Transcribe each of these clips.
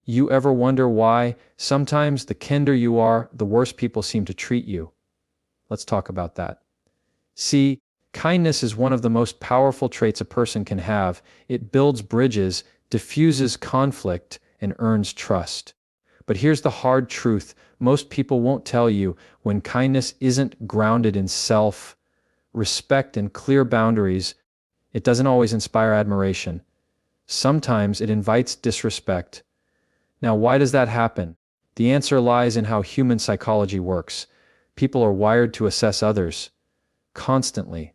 You ever wonder why sometimes the kinder you are, the worse people seem to treat you? Let's talk about that. See, kindness is one of the most powerful traits a person can have. It builds bridges, diffuses conflict, and earns trust. But here's the hard truth. Most people won't tell you when kindness isn't grounded in self, respect, and clear boundaries, it doesn't always inspire admiration. Sometimes it invites disrespect. Now, why does that happen? The answer lies in how human psychology works. People are wired to assess others constantly.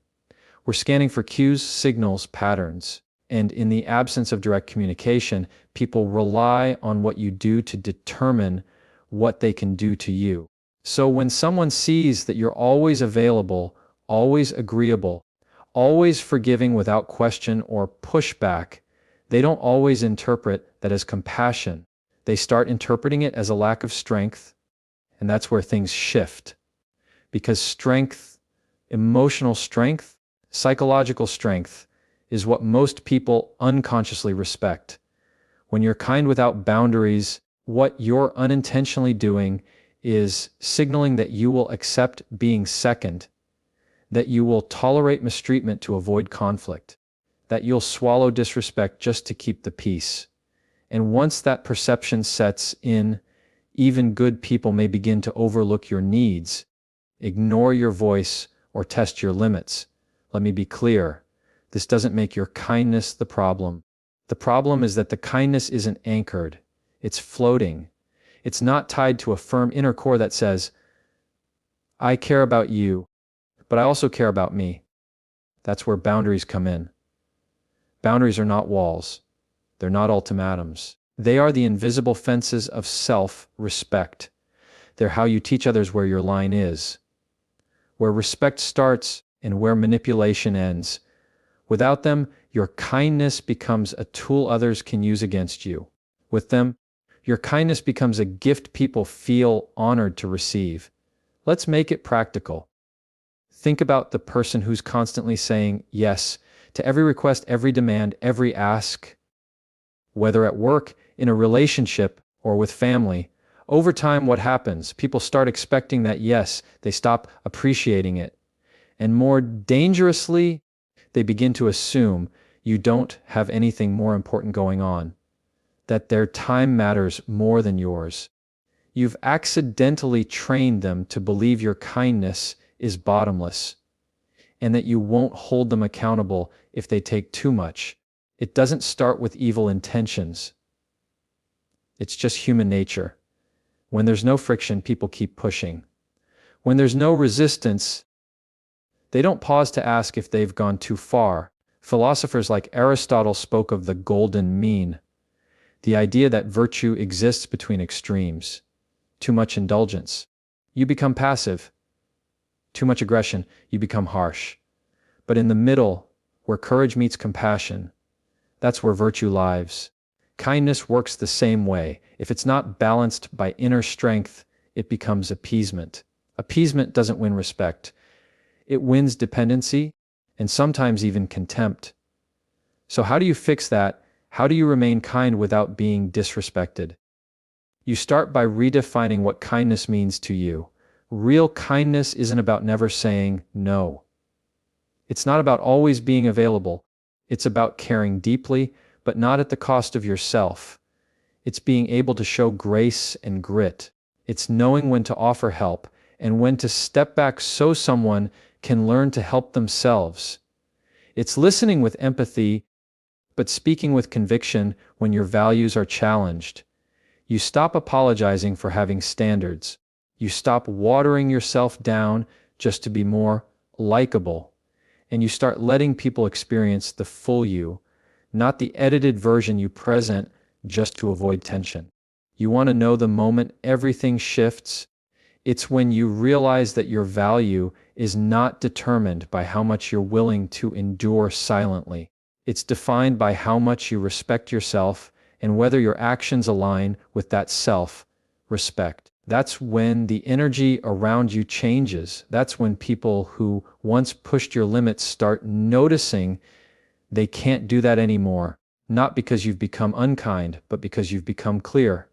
We're scanning for cues, signals, patterns. And in the absence of direct communication, people rely on what you do to determine what they can do to you. So when someone sees that you're always available, always agreeable, always forgiving without question or pushback, they don't always interpret that as compassion. They start interpreting it as a lack of strength, and that's where things shift. Because strength, emotional strength, psychological strength, is what most people unconsciously respect. When you're kind without boundaries, what you're unintentionally doing is signaling that you will accept being second, that you will tolerate mistreatment to avoid conflict, that you'll swallow disrespect just to keep the peace. And once that perception sets in, even good people may begin to overlook your needs, ignore your voice, or test your limits. Let me be clear. This doesn't make your kindness the problem. The problem is that the kindness isn't anchored. It's floating. It's not tied to a firm inner core that says, I care about you, but I also care about me. That's where boundaries come in. Boundaries are not walls. They're not ultimatums. They are the invisible fences of self-respect. They're how you teach others where your line is, where respect starts and where manipulation ends. Without them, your kindness becomes a tool others can use against you. With them, your kindness becomes a gift people feel honored to receive. Let's make it practical. Think about the person who's constantly saying yes to every request, every demand, every ask. Whether at work, in a relationship, or with family, over time what happens? People start expecting that yes, they stop appreciating it. And more dangerously, they begin to assume you don't have anything more important going on, that their time matters more than yours. You've accidentally trained them to believe your kindness is bottomless, and that you won't hold them accountable if they take too much. It doesn't start with evil intentions. It's just human nature. When there's no friction, people keep pushing. When there's no resistance, they don't pause to ask if they've gone too far. Philosophers like Aristotle spoke of the golden mean, the idea that virtue exists between extremes. Too much indulgence, you become passive. Too much aggression, you become harsh. But in the middle, where courage meets compassion, that's where virtue lives. Kindness works the same way. If it's not balanced by inner strength, it becomes appeasement. Appeasement doesn't win respect. It wins dependency, and sometimes even contempt. So how do you fix that? How do you remain kind without being disrespected? You start by redefining what kindness means to you. Real kindness isn't about never saying no. It's not about always being available. It's about caring deeply, but not at the cost of yourself. It's being able to show grace and grit. It's knowing when to offer help and when to step back so someone can learn to help themselves. It's listening with empathy, but speaking with conviction when your values are challenged. You stop apologizing for having standards. You stop watering yourself down just to be more likable. And you start letting people experience the full you, not the edited version you present just to avoid tension. You want to know the moment everything shifts? It's when you realize that your value is not determined by how much you're willing to endure silently. It's defined by how much you respect yourself and whether your actions align with that self-respect. That's when the energy around you changes. That's when people who once pushed your limits start noticing they can't do that anymore. not because you've become unkind, but because you've become clear.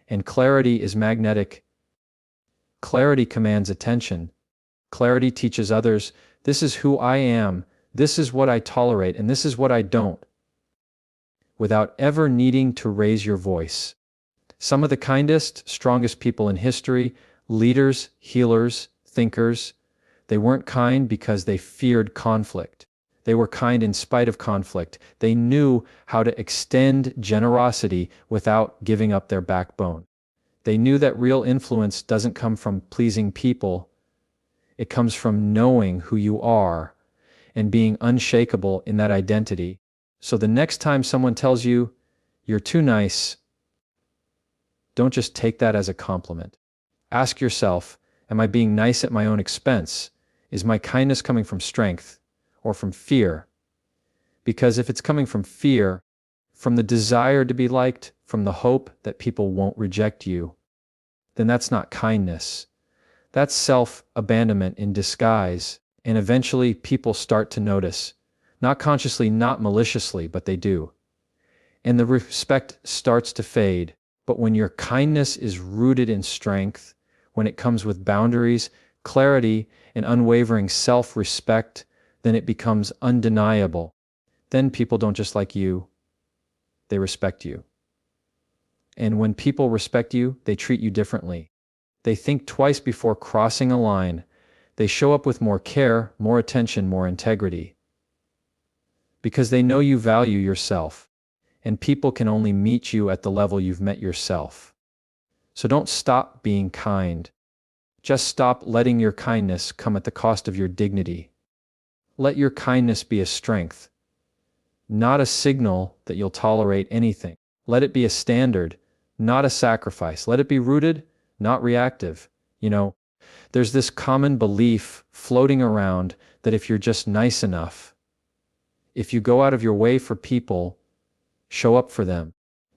And clarity is magnetic. Clarity commands attention. Clarity teaches others, this is who I am, this is what I tolerate, and this is what I don't, without ever needing to raise your voice. Some of the kindest, strongest people in history, leaders, healers, thinkers, they weren't kind because they feared conflict. They were kind in spite of conflict. They knew how to extend generosity without giving up their backbone. They knew that real influence doesn't come from pleasing people. It comes from knowing who you are and being unshakable in that identity. So the next time someone tells you, you're too nice, don't just take that as a compliment. Ask yourself, am I being nice at my own expense? Is my kindness coming from strength or from fear? Because if it's coming from fear, from the desire to be liked, from the hope that people won't reject you, then that's not kindness. That's self-abandonment in disguise, and eventually people start to notice. Not consciously, not maliciously, but they do. And the respect starts to fade. But when your kindness is rooted in strength, when it comes with boundaries, clarity, and unwavering self-respect, then it becomes undeniable. Then people don't just like you, they respect you. And when people respect you, they treat you differently. They think twice before crossing a line. They show up with more care, more attention, more integrity. Because they know you value yourself, and people can only meet you at the level you've met yourself. So don't stop being kind. Just stop letting your kindness come at the cost of your dignity. Let your kindness be a strength, not a signal that you'll tolerate anything. Let it be a standard, not a sacrifice. Let it be rooted, not reactive. There's this common belief floating around that if you're just nice enough, if you go out of your way for people, show up for them,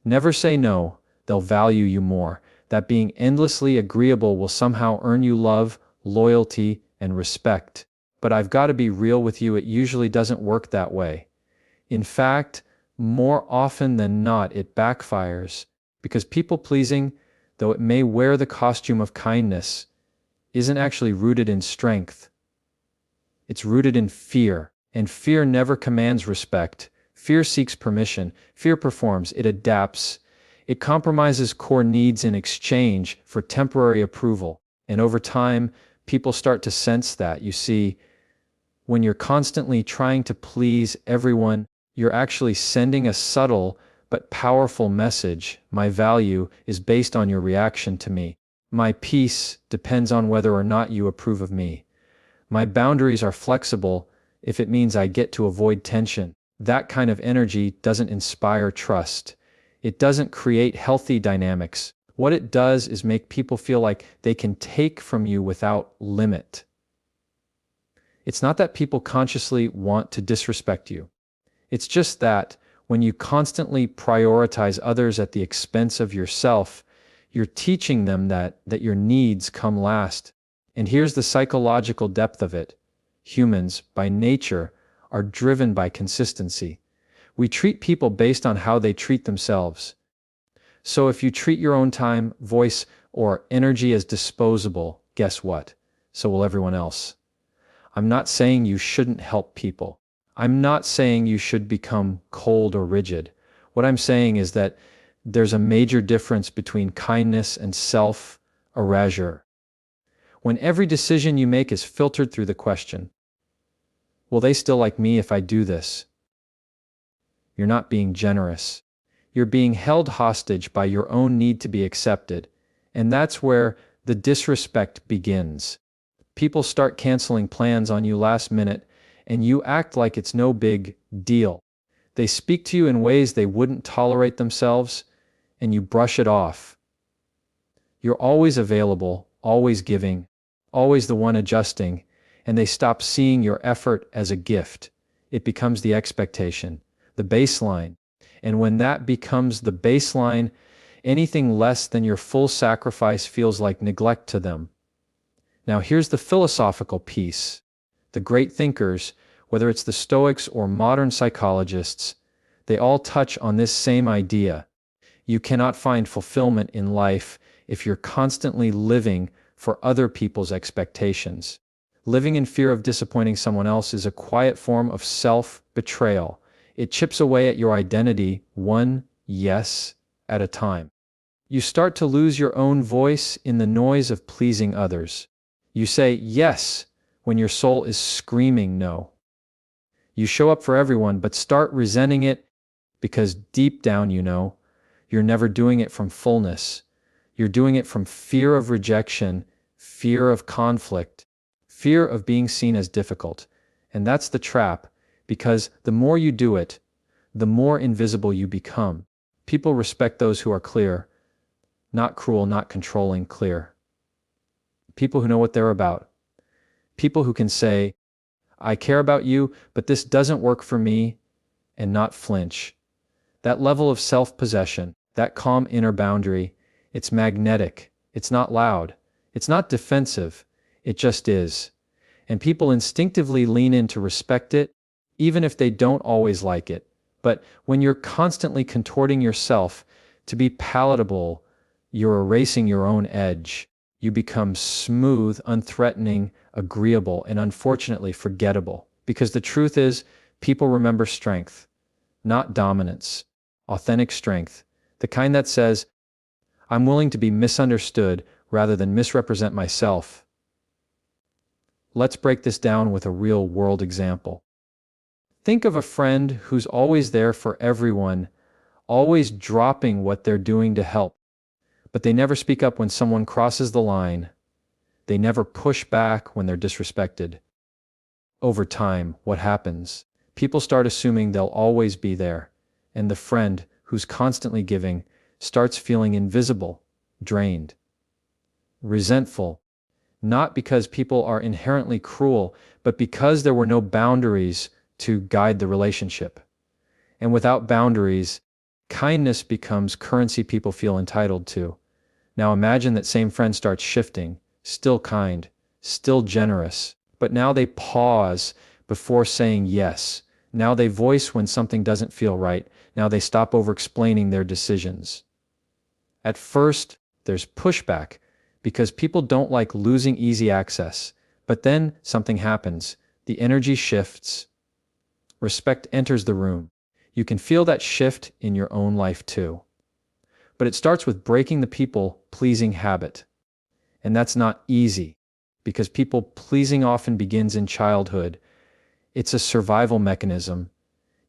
never say no, they'll value you more. That being endlessly agreeable will somehow earn you love, loyalty, and respect. But I've got to be real with you, it usually doesn't work that way. In fact, more often than not, it backfires, because people-pleasing, though it may wear the costume of kindness, isn't actually rooted in strength. It's rooted in fear, and fear never commands respect. Fear seeks permission. Fear performs. It adapts. It compromises core needs in exchange for temporary approval. And over time, people start to sense that. You see, when you're constantly trying to please everyone, you're actually sending a subtle but powerful message. My value is based on your reaction to me. My peace depends on whether or not you approve of me. My boundaries are flexible if it means I get to avoid tension. That kind of energy doesn't inspire trust. It doesn't create healthy dynamics. What it does is make people feel like they can take from you without limit. It's not that people consciously want to disrespect you. It's just that when you constantly prioritize others at the expense of yourself, you're teaching them that your needs come last. And here's the psychological depth of it. Humans, by nature, are driven by consistency. We treat people based on how they treat themselves. So if you treat your own time, voice, or energy as disposable, guess what? So will everyone else. I'm not saying you shouldn't help people. I'm not saying you should become cold or rigid. What I'm saying is that there's a major difference between kindness and self-erasure. When every decision you make is filtered through the question, will they still like me if I do this? You're not being generous. You're being held hostage by your own need to be accepted, and that's where the disrespect begins. People start canceling plans on you last minute, and you act like it's no big deal. They speak to you in ways they wouldn't tolerate themselves, and you brush it off. You're always available, always giving, always the one adjusting, and they stop seeing your effort as a gift. It becomes the expectation, the baseline. And when that becomes the baseline, anything less than your full sacrifice feels like neglect to them. Now here's the philosophical piece. The great thinkers, whether it's the Stoics or modern psychologists, They all touch on this same idea. You cannot find fulfillment in life if you're constantly living for other people's expectations. Living in fear of disappointing someone else is a quiet form of self-betrayal. It chips away at your identity one yes at a time. You start to lose your own voice in the noise of pleasing others. You say yes when your soul is screaming no. You show up for everyone but start resenting it because deep down you know you're never doing it from fullness. You're doing it from fear of rejection, fear of conflict, fear of being seen as difficult. And that's the trap, because the more you do it, the more invisible you become. People respect those who are clear, not cruel, not controlling, clear. People who know what they're about. People who can say, I care about you, but this doesn't work for me, and not flinch. That level of self-possession, that calm inner boundary, it's magnetic. It's not loud. It's not defensive. It just is. And people instinctively lean in to respect it, even if they don't always like it. But when you're constantly contorting yourself to be palatable, you're erasing your own edge. You become smooth, unthreatening, agreeable, and unfortunately forgettable. Because the truth is, people remember strength, not dominance. Authentic strength, the kind that says, I'm willing to be misunderstood rather than misrepresent myself. Let's break this down with a real-world example. Think of a friend who's always there for everyone, always dropping what they're doing to help, but they never speak up when someone crosses the line. They never push back when they're disrespected. Over time, what happens? People start assuming they'll always be there, and the friend who's constantly giving starts feeling invisible, drained, resentful, not because people are inherently cruel, but because there were no boundaries to guide the relationship. And without boundaries, kindness becomes currency people feel entitled to. Now imagine that same friend starts shifting, still kind, still generous, but now they pause before saying yes. Now they voice when something doesn't feel right. Now they stop over-explaining their decisions. At first, there's pushback because people don't like losing easy access. But then something happens. The energy shifts. Respect enters the room. You can feel that shift in your own life too. But it starts with breaking the people-pleasing habit. And that's not easy, because people-pleasing often begins in childhood. It's a survival mechanism.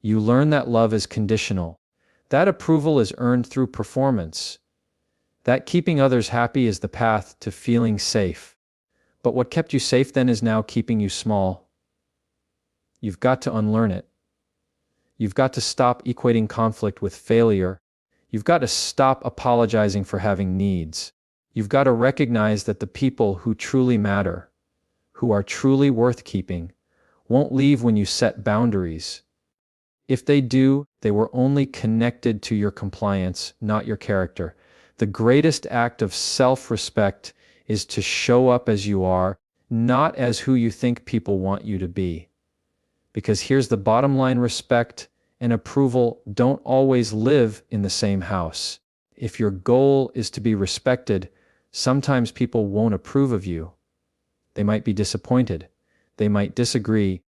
You learn that love is conditional. That approval is earned through performance. That keeping others happy is the path to feeling safe. But what kept you safe then is now keeping you small. You've got to unlearn it. You've got to stop equating conflict with failure. You've got to stop apologizing for having needs. You've got to recognize that the people who truly matter, who are truly worth keeping, won't leave when you set boundaries. If they do, they were only connected to your compliance, not your character. The greatest act of self-respect is to show up as you are, not as who you think people want you to be. Because here's the bottom line: respect and approval don't always live in the same house. If your goal is to be respected, sometimes people won't approve of you. They might be disappointed. They might disagree.